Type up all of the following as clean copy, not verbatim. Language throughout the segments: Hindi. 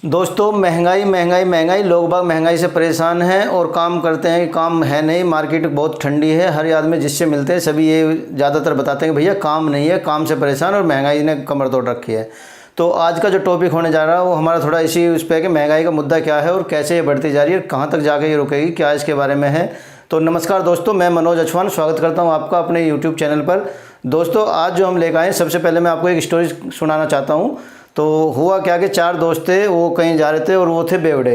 दोस्तों महंगाई महंगाई महंगाई, लोग बाग महंगाई से परेशान हैं और काम करते हैं कि काम है नहीं, मार्केट बहुत ठंडी है। हर आदमी जिससे मिलते हैं सभी ये ज़्यादातर बताते हैं कि भैया काम नहीं है, काम से परेशान और महंगाई ने कमर तोड़ रखी है। तो आज का जो टॉपिक होने जा रहा है वो हमारा थोड़ा इसी उस पर है कि महंगाई का मुद्दा क्या है और कैसे ये बढ़ती जा रही है, कहाँ तक जाके ये रुकेगी, क्या इसके बारे में है। तो नमस्कार दोस्तों, मैं मनोज अछवान स्वागत करता हूँ आपका अपने यूट्यूब चैनल पर। दोस्तों आज जो हम लेकर आए, सबसे पहले मैं आपको एक स्टोरी सुनाना चाहता हूँ। तो हुआ क्या कि चार दोस्त थे, वो कहीं जा रहे थे और वो थे बेवड़े।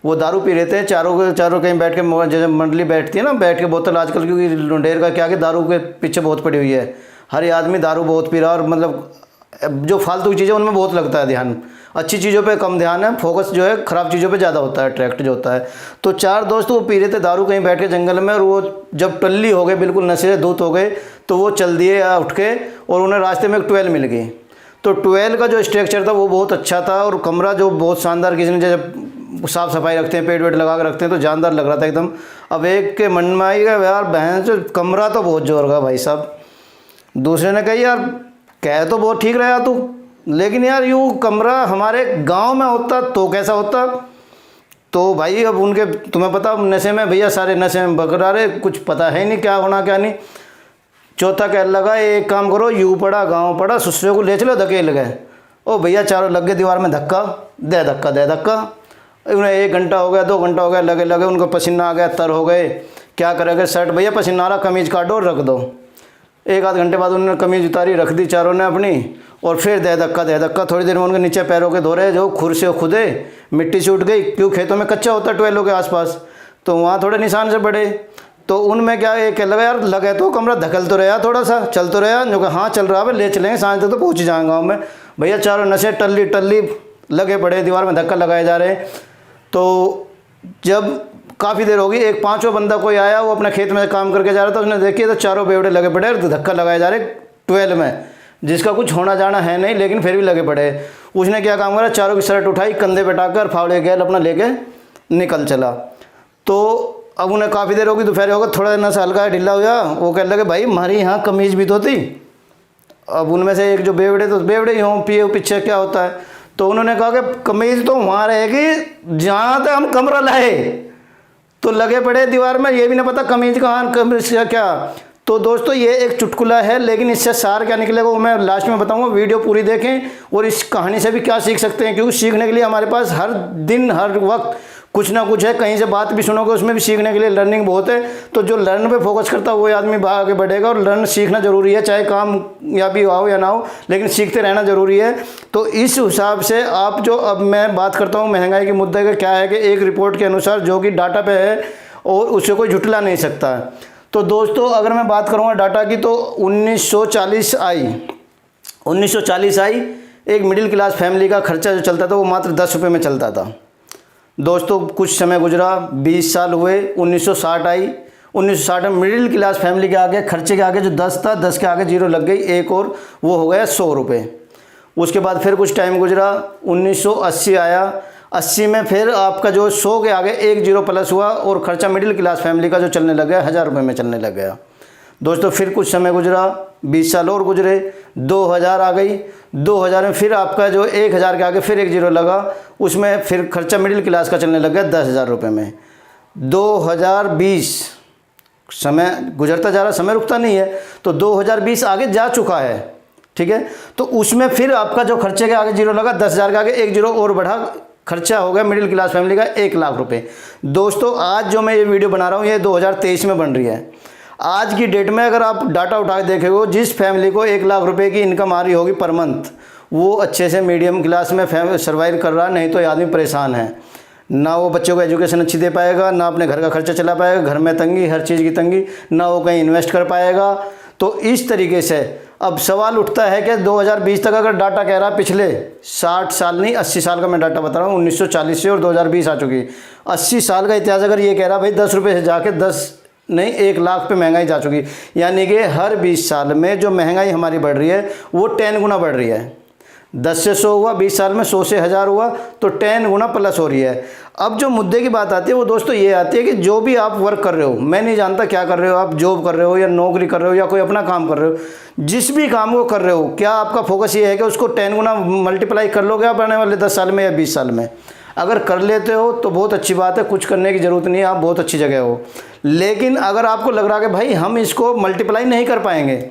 वो दारू पी रहे थे चारों कहीं बैठ के, जैसे मंडली बैठती है ना, बैठ के बोतल आजकल, क्योंकि लुंडेर का क्या कि दारू के पीछे बहुत पड़ी हुई है। हर आदमी दारू बहुत पी रहा है और मतलब जो फालतू की चीज़ें उनमें बहुत लगता है ध्यान, अच्छी चीज़ों पे कम ध्यान है, फोकस जो है ख़राब चीज़ों पे ज़्यादा होता है, अट्रैक्ट जो होता है। तो चार दोस्त वो पी रहे थे दारू कहीं बैठ के जंगल में, और वो जब टल्ली हो गए, बिल्कुल नशे से धूत हो गए, तो वो चल दिए उठ के, और उन्हें रास्ते में एक ट्वेल मिल गई। तो ट्वेल का जो स्ट्रक्चर था वो बहुत अच्छा था और कमरा जो बहुत शानदार, किसी ने जब साफ़ सफाई रखते हैं, पेट वेट लगा कर रखते हैं तो जानदार लग रहा था एकदम। अब एक के मन में आई यार बहन से कमरा तो बहुत जोर का भाई साहब। दूसरे ने कहा यार कह तो बहुत ठीक रहा तू, लेकिन यार यूँ कमरा हमारे गांव में होता तो कैसा होता। तो भाई अब उनके, तुम्हें पता नशे में भैया, सारे नशे में बकरा रहे, कुछ पता है नहीं क्या होना क्या नहीं। चौथा कह लगा एक काम करो, यू पड़ा गांव पड़ा, ससुरे को ले चलो, धकेल गए। ओ भैया चारों लग गए दीवार में, धक्का दे धक्का दे धक्का। उन्हें 1 घंटा हो गया, 2 घंटा हो गया, लगे लगे उनको पसीना आ गया, तर हो गए। क्या करेंगे, शर्ट भैया पसीना आ रहा, कमीज़ काटो और रख दो। 1 आध घंटे बाद उन्होंने कमीज़ उतारी, रख दी चारों ने अपनी, और फिर दे धक्का। थोड़ी देर में उनके नीचे पैरों के धोरे जो खुर से खुदे, मिट्टी से उठ गई, क्यों खेतों में कच्चा होता है ट्वेलों के आसपास, तो वहाँ थोड़े निशान से पड़े। तो उनमें क्या एक लगा यार, लगे तो कमरा धकल तो रहा, थोड़ा सा चल तो रहा, जो कि हाँ चल रहा है, ले चलेंगे, सांझ तक तो पहुँच जाएंगे गाँव में। भैया चारों नशे टल्ली लगे पड़े, दीवार में धक्का लगाए जा रहे हैं। तो जब काफ़ी देर होगी, एक 5वां बंदा कोई आया, वो अपने खेत में काम करके जा रहा था, उसने देखिए तो चारों बेवड़े लगे पड़े और धक्का लगाए जा रहे ट्वेल में, जिसका कुछ होना जाना है नहीं, लेकिन फिर भी लगे पड़े। उसने क्या काम करा, चारों की शर्ट उठाई, कंधे पे टाकर फावड़े गैल अपना लेके निकल चला। तो अब उन्हें काफ़ी देर होगी, दोपहर होगा, थोड़ा नशा हल्का ढीला हुआ, वो कहने लगे भाई हमारी यहाँ कमीज़ भी तो थी। अब उनमें से एक जो बेवड़े, तो बेवड़े ही हों, पिए पीछे क्या होता है। तो उन्होंने कहा कि कमीज़ तो वहाँ रहेगी जहाँ तक हम कमरा लाए। तो लगे पड़े दीवार में, ये भी ना पता कमीज़ कहाँ, कमीज़ क्या। तो दोस्तों ये एक चुटकुला है, लेकिन इससे सार क्या निकलेगा वो मैं लास्ट में बताऊंगा। वीडियो पूरी देखें और इस कहानी से भी क्या सीख सकते हैं, क्योंकि सीखने के लिए हमारे पास हर दिन हर वक्त कुछ ना कुछ है। कहीं से बात भी सुनोगे उसमें भी सीखने के लिए लर्निंग बहुत है। तो जो लर्न पे फोकस करता है वो आदमी आगे बढ़ेगा, और लर्न सीखना ज़रूरी है, चाहे काम या भी हो या ना हो, लेकिन सीखते रहना ज़रूरी है। तो इस हिसाब से आप जो, अब मैं बात करता हूँ महंगाई के मुद्दे का, क्या है कि एक रिपोर्ट के अनुसार जो कि डाटा पे है और उसे कोई झुटला नहीं सकता है। तो दोस्तों अगर मैं बात करूँगा डाटा की, तो 1940 आई, एक मिडिल क्लास फैमिली का खर्चा जो चलता था वो मात्र 10 रुपये में चलता था। दोस्तों कुछ समय गुजरा, 20 साल हुए, 1960 आई। 1960 में मिडिल क्लास फैमिली के आगे, खर्चे के आगे जो 10 था, 10 के आगे 0 लग गई, एक और वो हो गया 100 रुपये। उसके बाद फिर कुछ टाइम गुजरा, 1980 आया। 80 में फिर आपका जो 100 के आगे 1 0 प्लस हुआ और खर्चा मिडिल क्लास फैमिली का जो चलने लग गया 1000 रुपये में चलने लग गया। दोस्तों फिर कुछ समय गुजरा, 20 साल और गुजरे, 2000 आ गई। 2000 में फिर आपका जो 1000 के आगे फिर 1 0 लगा, उसमें फिर खर्चा मिडिल क्लास का चलने लग गया 10,000 रुपये में। 2020 समय गुजरता जा रहा, समय रुकता नहीं है, तो 2020 आगे जा चुका है, ठीक है। तो उसमें फिर आपका जो खर्चे के आगे 0 लगा, 10,000 के आगे 1 0 और बढ़ा, खर्चा हो गया मिडिल क्लास फैमिली का 1 लाख रुपए। दोस्तों आज जो मैं ये वीडियो बना रहा हूँ ये 2023 में बन रही है। आज की डेट में अगर आप डाटा उठा के देखेंगे, जिस फैमिली को 1 लाख रुपए की इनकम आ रही होगी पर मंथ, वो अच्छे से मीडियम क्लास में सर्वाइव कर रहा, नहीं तो ये आदमी परेशान है। ना वो बच्चों को एजुकेशन अच्छी दे पाएगा, ना अपने घर का खर्चा चला पाएगा, घर में तंगी, हर चीज़ की तंगी, ना वो कहीं इन्वेस्ट कर पाएगा। तो इस तरीके से अब सवाल उठता है कि 2020 तक अगर डाटा कह रहा, पिछले 60 साल नहीं 80 साल का मैं डाटा बता रहा हूँ, 1940 से और 2020 आ चुकी, 80 साल का इतिहास अगर ये कह रहा भाई 10 रुपये से जाके 1 लाख पे महंगाई जा चुकी, यानी कि हर 20 साल में जो महंगाई हमारी बढ़ रही है वो 10 गुना बढ़ रही है। 10 से 100 हुआ, 20 साल में 100 से 1000 हुआ, तो 10 गुना प्लस हो रही है। अब जो मुद्दे की बात आती है वो दोस्तों ये आती है कि जो भी आप वर्क कर रहे हो, मैं नहीं जानता क्या कर रहे हो, आप जॉब कर रहे हो या नौकरी कर रहे हो या कोई अपना काम कर रहे हो, जिस भी काम को कर रहे हो, क्या आपका फोकस ये है कि उसको 10 गुना मल्टीप्लाई कर लोगे आप आने वाले 10 साल में या 20 साल में? अगर कर लेते हो तो बहुत अच्छी बात है, कुछ करने की ज़रूरत नहीं है, आप बहुत अच्छी जगह हो। लेकिन अगर आपको लग रहा है कि भाई हम इसको मल्टीप्लाई नहीं कर पाएंगे,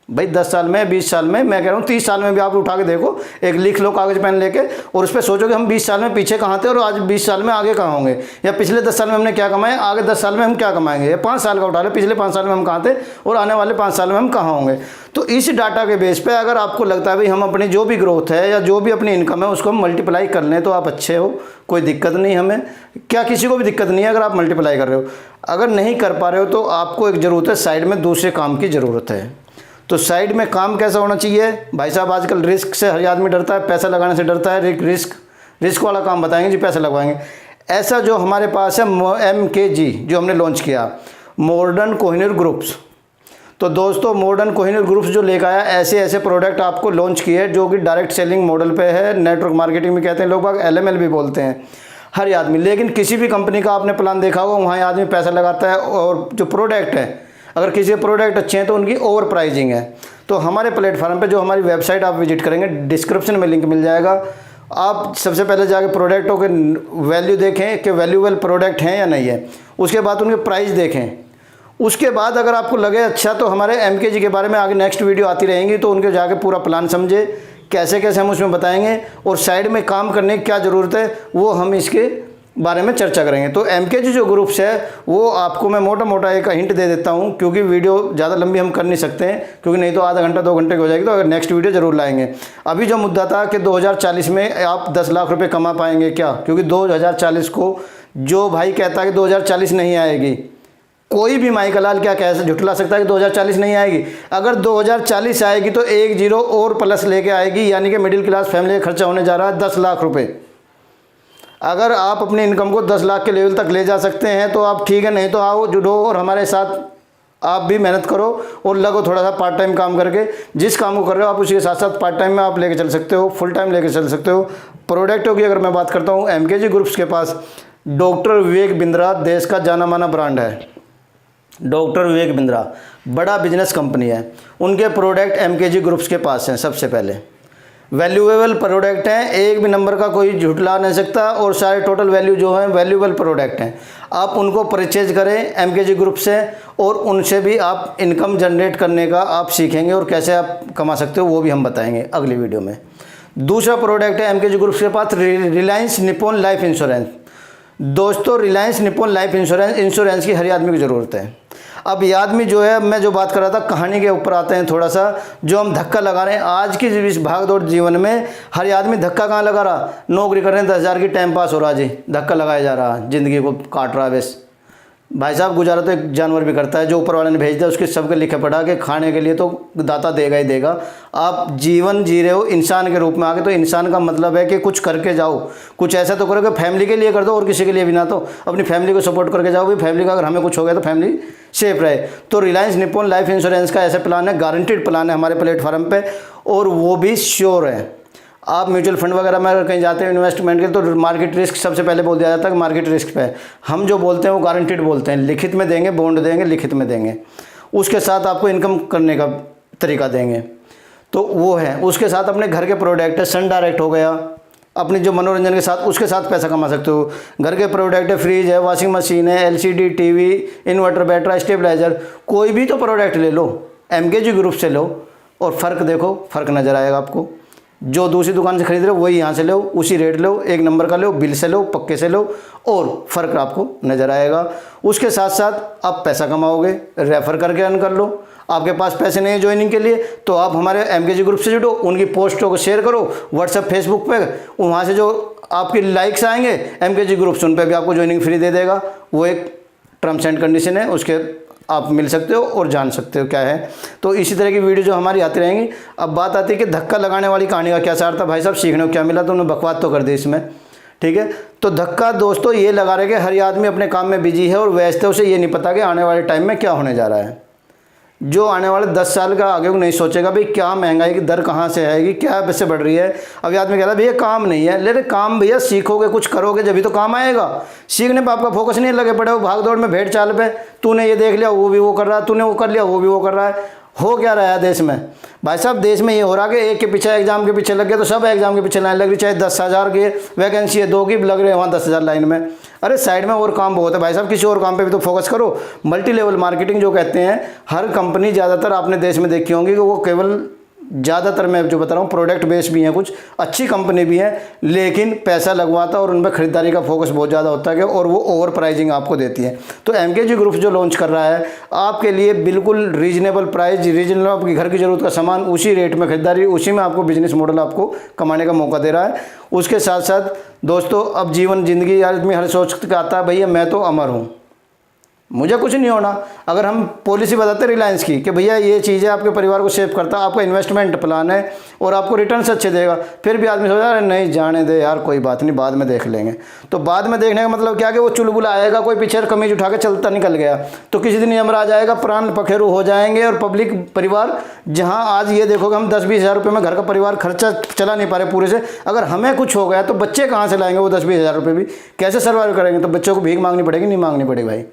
भाई 10 साल में, 20 साल में, मैं कह रहा हूँ 30 साल में भी आप उठा के देखो, एक लिख लो कागज़ पेन लेके और उस पर सोचो कि हम 20 साल में पीछे कहाँ थे और आज 20 साल में आगे कहाँ होंगे, या पिछले 10 साल में हमने क्या कमाया, आगे 10 साल में हम क्या कमाएंगे, या 5 साल का उठा लो, पिछले 5 साल में हम कहाँ थे और आने वाले 5 साल में हम कहाँ होंगे। तो इस डाटा के बेस पर अगर आपको लगता है भाई हम अपनी जो भी ग्रोथ है या जो भी अपनी इनकम है उसको हम मल्टीप्लाई कर लें तो आप अच्छे हो, कोई दिक्कत नहीं हमें, क्या किसी को भी दिक्कत नहीं है अगर आप मल्टीप्लाई कर रहे हो। अगर नहीं कर पा रहे हो तो आपको एक ज़रूरत है, साइड में दूसरे काम की ज़रूरत है। तो साइड में काम कैसा होना चाहिए भाई साहब? आजकल रिस्क से हर आदमी डरता है, पैसा लगाने से डरता है, रिस्क वाला काम बताएंगे जी, पैसा लगवाएंगे। ऐसा जो हमारे पास है MKG जो हमने लॉन्च किया, मॉडर्न कोहिनूर ग्रुप्स। तो दोस्तों मॉडर्न कोहिनूर ग्रुप्स जो लेकर आया, ऐसे ऐसे प्रोडक्ट आपको लॉन्च किए जो कि डायरेक्ट सेलिंग मॉडल पे है, नेटवर्क मार्केटिंग में कहते हैं लोग बाग, LML भी बोलते हैं हर आदमी। लेकिन किसी भी कंपनी का आपने प्लान देखा होगा, वहाँ आदमी पैसा लगाता है और जो प्रोडक्ट है, अगर किसी के प्रोडक्ट अच्छे हैं तो उनकी ओवर प्राइजिंग है। तो हमारे प्लेटफॉर्म पे जो हमारी वेबसाइट आप विजिट करेंगे, डिस्क्रिप्शन में लिंक मिल जाएगा, आप सबसे पहले जाके प्रोडक्टों के वैल्यू देखें कि वैल्यूएबल प्रोडक्ट हैं या नहीं है, उसके बाद उनके प्राइस देखें, उसके बाद अगर आपको लगे अच्छा तो हमारे MKG के बारे में आगे नेक्स्ट वीडियो आती रहेंगी, तो उनके जाके पूरा प्लान समझे, कैसे कैसे हम उसमें बताएंगे और साइड में काम करने की क्या ज़रूरत है वो हम इसके बारे में चर्चा करेंगे। तो MKG जो ग्रुप्स है वो आपको मैं मोटा मोटा एक हिंट दे देता हूँ, क्योंकि वीडियो ज़्यादा लंबी हम कर नहीं सकते हैं, क्योंकि नहीं तो आधा घंटा 2 घंटे की हो जाएगी। तो अगर नेक्स्ट वीडियो ज़रूर लाएंगे। अभी जो मुद्दा था कि 2040 में आप 10 लाख रुपये कमा पाएंगे क्या, क्योंकि 2040 को जो भाई कहता है कि 2040 नहीं आएगी, कोई भी माई का लाल क्या कह झुठला सकता है कि 2040 नहीं आएगी? अगर 2040 आएगी तो 1 जीरो और प्लस लेके आएगी, यानी कि मिडिल क्लास फैमिली का खर्चा होने जा रहा है 10 लाख रुपए। अगर आप अपनी इनकम को 10 लाख के लेवल तक ले जा सकते हैं तो आप ठीक है, नहीं तो आओ जुड़ो और हमारे साथ आप भी मेहनत करो और लगो थोड़ा सा पार्ट टाइम काम करके। जिस काम को कर रहे हो आप उसी के साथ साथ पार्ट टाइम में आप लेके चल सकते हो, फुल टाइम लेके चल सकते हो। प्रोडक्टों की अगर मैं बात करता हूँ, MKG ग्रुप्स के पास डॉक्टर विवेक बिंद्रा देश का जाना माना ब्रांड है। डॉक्टर विवेक बिंद्रा बड़ा बिजनेस कंपनी है, उनके प्रोडक्ट MKG ग्रुप्स के पास हैं। सबसे पहले वैल्यूएबल प्रोडक्ट हैं, एक भी नंबर का कोई झुठला नहीं सकता, और सारे टोटल वैल्यू जो है वैल्यूएबल प्रोडक्ट हैं। आप उनको परचेज करें MKG ग्रुप से और उनसे भी आप इनकम जनरेट करने का आप सीखेंगे और कैसे आप कमा सकते हो वो भी हम बताएंगे अगली वीडियो में। दूसरा प्रोडक्ट है MKG ग्रुप के पास रिलायंस निप्पॉन लाइफ इंश्योरेंस। दोस्तों रिलायंस निप्पॉन लाइफ इंश्योरेंस की हर आदमी की ज़रूरत है। अब ये आदमी जो है, मैं जो बात कर रहा था कहानी के ऊपर आते हैं थोड़ा सा, जो हम धक्का लगा रहे हैं आज की इस भागदौड़ जीवन में, हर आदमी धक्का कहाँ लगा रहा, नौकरी कर रहे हैं 10,000 की, टाइम पास हो रहा जी, धक्का लगाया जा रहा, ज़िंदगी को काट रहा है। बस भाई साहब गुजारा तो एक जानवर भी करता है, जो ऊपर वाले ने भेज दिया उसके सबके लिखे पढ़ा के खाने के लिए तो दाता देगा ही देगा। आप जीवन जी रहे हो इंसान के रूप में आके, तो इंसान का मतलब है कि कुछ करके जाओ, कुछ ऐसा तो करो कि फैमिली के लिए कर दो और किसी के लिए भी ना, तो अपनी फैमिली को सपोर्ट करके जाओ भी, फैमिली का अगर हमें कुछ हो गया तो फैमिली सेफ रहे। तो रिलायंस निप्पॉन लाइफ इंश्योरेंस का ऐसा प्लान है, गारंटीड प्लान है हमारे प्लेटफॉर्म पर, और वो भी श्योर है। आप म्यूचुअल फंड वगैरह में अगर कहीं जाते हैं इन्वेस्टमेंट के, तो मार्केट रिस्क सबसे पहले बोल दिया जाता है कि मार्केट रिस्क पे हम जो बोलते हैं वो गारंटीड बोलते हैं, लिखित में देंगे, बॉन्ड देंगे, लिखित में देंगे, उसके साथ आपको इनकम करने का तरीका देंगे, तो वो है। उसके साथ अपने घर के प्रोडक्ट है, सन डायरेक्ट हो गया, अपनी जो मनोरंजन के साथ उसके साथ पैसा कमा सकते हो। घर के प्रोडक्ट है, फ्रिज है, वॉशिंग मशीन है, LCD TV, इन्वर्टर, बैटरा, स्टेबलाइजर, कोई भी तो प्रोडक्ट ले लो, MKG ग्रुप से लो और फ़र्क देखो, फ़र्क नज़र आएगा आपको। जो दूसरी दुकान से खरीद रहे हो वही यहाँ से लो, उसी रेट लो, एक नंबर का लो, बिल से लो, पक्के से लो, और फ़र्क आपको नज़र आएगा। उसके साथ साथ आप पैसा कमाओगे, रेफ़र करके अर्न कर लो। आपके पास पैसे नहीं है ज्वाइनिंग के लिए तो आप हमारे MKG ग्रुप से जुड़ो, उनकी पोस्टों को शेयर करो व्हाट्सएप फेसबुक पे, वहाँ से जो आपकी लाइक्स आएंगे MKG ग्रुप से, उन पर भी आपको ज्वाइनिंग फ्री दे देगा। वो एक टर्म्स एंड कंडीशन है, उसके आप मिल सकते हो और जान सकते हो क्या है। तो इसी तरह की वीडियो जो हमारी आती रहेंगी। अब बात आती है कि धक्का लगाने वाली कहानी का क्या सार था भाई साहब, सीखने को क्या मिला, तो उन्होंने बकवास तो कर दी इसमें, ठीक है। तो धक्का दोस्तों ये लगा रहे कि हर आदमी अपने काम में बिजी है और व्यस्त है, उसे ये नहीं पता कि आने वाले टाइम में क्या होने जा रहा है। जो आने वाले 10 साल का आगे को नहीं सोचेगा भाई क्या महंगाई की दर कहाँ से आएगी, क्या पैसे बढ़ रही है। अभी आदमी कह रहा है भैया काम नहीं है, लेकिन काम भैया सीखोगे, कुछ करोगे जब भी तो काम आएगा। सीखने पे आपका फोकस नहीं लगे पड़े हो भाग दौड़ में, भेड़ चाल पे, तूने ये देख लिया वो भी वो कर रहा है, तूने वो कर लिया वो भी वो कर रहा है। हो क्या रहा है देश में भाई साहब? देश में ये हो रहा है कि एक के पीछे एग्जाम के पीछे लग गए तो सब एग्जाम के पीछे लाइन लग रही, चाहे 10,000 की वैकेंसी है, 2 की लग रही है वहाँ 10,000 लाइन में। अरे साइड में और काम बहुत है भाई साहब, किसी और काम पे भी तो फोकस करो। मल्टी लेवल मार्केटिंग जो कहते हैं, हर कंपनी ज़्यादातर आपने देश में देखी होंगी कि वो केवल ज़्यादातर मैं जो बता रहा हूँ प्रोडक्ट बेस भी हैं, कुछ अच्छी कंपनी भी हैं, लेकिन पैसा लगवाता और उनमें ख़रीदारी का फोकस बहुत ज़्यादा होता है और वो ओवर प्राइजिंग आपको देती है। तो MKG ग्रुप जो लॉन्च कर रहा है आपके लिए बिल्कुल रीजनेबल प्राइस, रीजनेबल आपकी घर की ज़रूरत का सामान उसी रेट में खरीदारी, उसी में आपको बिजनेस मॉडल आपको कमाने का मौका दे रहा है। उसके साथ साथ दोस्तों अब जीवन ज़िंदगी आदमी हर सोच के आता है भैया मैं तो अमर हूँ, मुझे कुछ नहीं होना। अगर हम पॉलिसी बताते रिलायंस की कि भैया ये चीज़ है आपके परिवार को सेव करता है, आपका इन्वेस्टमेंट प्लान है और आपको रिटर्न्स अच्छे देगा, फिर भी आदमी सोचा अरे नहीं जाने दे यार कोई बात नहीं बाद में देख लेंगे। तो बाद में देखने का मतलब क्या कि वो चुलबुला आएगा, कोई पीछे कमीज उठा के चलता निकल गया तो किसी दिन यमर आ जाएगा, प्राण पखेरु हो जाएंगे। और पब्लिक परिवार जहाँ आज ये देखोगे हम 10-20 हज़ार रुपये में घर का परिवार खर्चा चला नहीं पा रहे पूरे से, अगर हमें कुछ हो गया तो बच्चे कहाँ से लाएंगे वो 10-20 हज़ार रुपये भी, कैसे सर्वाइव करेंगे? तो बच्चों को भीख मांगनी पड़ेगी, नहीं मांगनी पड़ेगी भाई।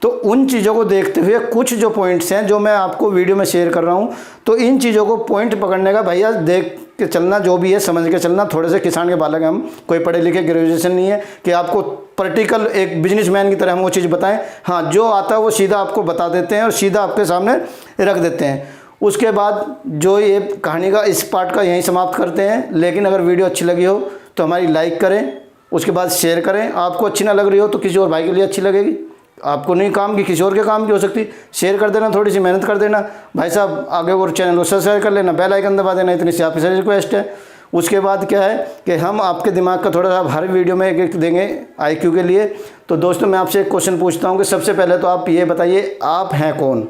तो उन चीज़ों को देखते हुए कुछ जो पॉइंट्स हैं जो मैं आपको वीडियो में शेयर कर रहा हूं, तो इन चीज़ों को पॉइंट पकड़ने का भैया देख के चलना, जो भी है समझ के चलना। थोड़े से किसान के बालक हैं हम, कोई पढ़े लिखे ग्रेजुएशन नहीं है कि आपको प्रैक्टिकल एक बिजनेसमैन की तरह हम वो चीज़ बताएं। हाँ जो आता है वो सीधा आपको बता देते हैं और सीधा आपके सामने रख देते हैं। उसके बाद जो ये कहानी का इस पार्ट का यहीं समाप्त करते हैं। लेकिन अगर वीडियो अच्छी लगी हो तो हमारी लाइक करें, उसके बाद शेयर करें। आपको अच्छी ना लग रही हो तो किसी और भाई के लिए अच्छी लगेगी, आपको नहीं काम की किसी और के काम की हो सकती, शेयर कर देना, थोड़ी सी मेहनत कर देना भाई साहब। आगे और चैनल को सब्सक्राइब कर लेना, बेल आइकन दबा देना, इतनी सी आपकी सारी रिक्वेस्ट है। उसके बाद क्या है कि हम आपके दिमाग का थोड़ा सा हर वीडियो में एक देंगे IQ के लिए। तो दोस्तों मैं आपसे एक क्वेश्चन पूछता हूँ कि सबसे पहले तो आप ये बताइए आप हैं कौन?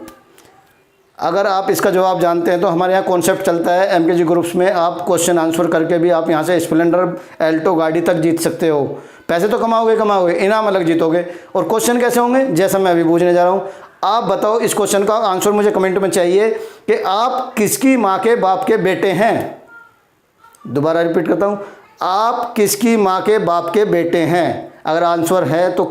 अगर आप इसका जवाब जानते हैं तो हमारे यहाँ कॉन्सेप्ट चलता है MKG ग्रुप्स में, आप क्वेश्चन आंसर करके भी आप यहाँ से स्प्लेंडर एल्टो गाड़ी तक जीत सकते हो। पैसे तो कमाओगे, इनाम अलग जीतोगे। और क्वेश्चन कैसे होंगे जैसा मैं अभी पूछने जा रहा हूँ। आप बताओ, इस क्वेश्चन का आंसर मुझे कमेंट में चाहिए कि आप किसकी माँ के बाप के बेटे हैं। दोबारा रिपीट करता हूँ, आप किसकी माँ के बाप के बेटे हैं? अगर आंसर है तो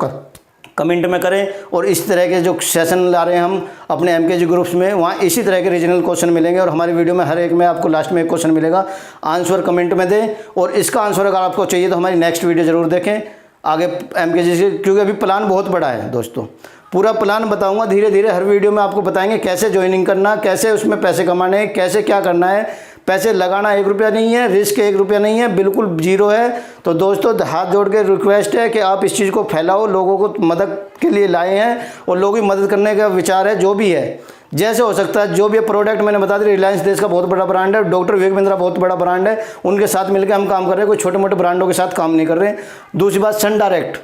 कमेंट में करें। और इस तरह के जो सेशन ला रहे हैं हम अपने MKG ग्रुप्स में, वहाँ इसी तरह के रीजनल क्वेश्चन मिलेंगे। और हमारी वीडियो में हर एक में आपको लास्ट में एक क्वेश्चन मिलेगा, आंसर कमेंट में दें। और इसका आंसर अगर आपको चाहिए तो हमारी नेक्स्ट वीडियो ज़रूर देखें आगे MKG से, क्योंकि अभी प्लान बहुत बड़ा है दोस्तों। पूरा प्लान बताऊंगा धीरे धीरे, हर वीडियो में आपको बताएंगे कैसे ज्वाइनिंग करना, कैसे उसमें पैसे कमाने हैं, कैसे क्या करना है। पैसे लगाना 1 रुपया नहीं है, रिस्क 1 रुपया नहीं है, बिल्कुल जीरो है। तो दोस्तों हाथ जोड़ के रिक्वेस्ट है कि आप इस चीज़ को फैलाओ, लोगों को मदद के लिए लाए हैं और लोगों की मदद करने का विचार है। जो भी है जैसे हो सकता है, जो भी प्रोडक्ट मैंने बता दिया, रिलायंस देश का बहुत बड़ा ब्रांड है, डॉक्टर विवेक बिंद्रा बहुत बड़ा ब्रांड है, उनके साथ मिलकर हम काम कर रहे हैं, कोई छोटे मोटे ब्रांडों के साथ काम नहीं कर रहे हैं। दूसरी बात, सन डायरेक्ट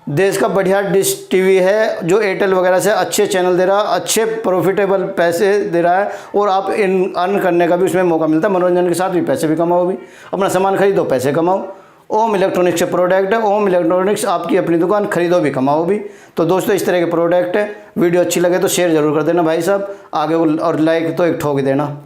देश का बढ़िया डिश टीवी है जो एयरटेल वगैरह से अच्छे चैनल दे रहा है, अच्छे प्रॉफिटेबल पैसे दे रहा है और आप अर्न करने का भी उसमें मौका मिलता है। मनोरंजन के साथ भी पैसे भी कमाओ, भी अपना सामान खरीदो पैसे कमाओ। ओम इलेक्ट्रॉनिक्स के प्रोडक्ट है, ओम इलेक्ट्रॉनिक्स आपकी अपनी दुकान, खरीदो भी कमाओ भी। तो दोस्तों इस तरह के प्रोडक्ट है। वीडियो अच्छी लगे तो शेयर ज़रूर कर देना भाई साहब आगे, और लाइक तो एक ठोक देना।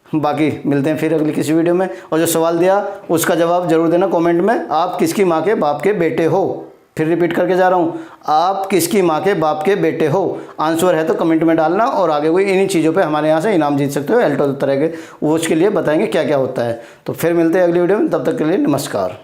बाकी मिलते हैं फिर अगली किसी वीडियो में। और जो सवाल दिया उसका जवाब जरूर देना कमेंट में, आप किसकी माँ के बाप के बेटे हो? फिर रिपीट करके जा रहा हूँ, आप किसकी माँ के बाप के बेटे हो? आंसर है तो कमेंट में डालना। और आगे कोई इन्हीं चीज़ों पे हमारे यहाँ से इनाम जीत सकते हो, एल्टो तरह के, वो उसके लिए बताएंगे क्या क्या होता है। तो फिर मिलते हैं अगली वीडियो में, तब तक के लिए नमस्कार।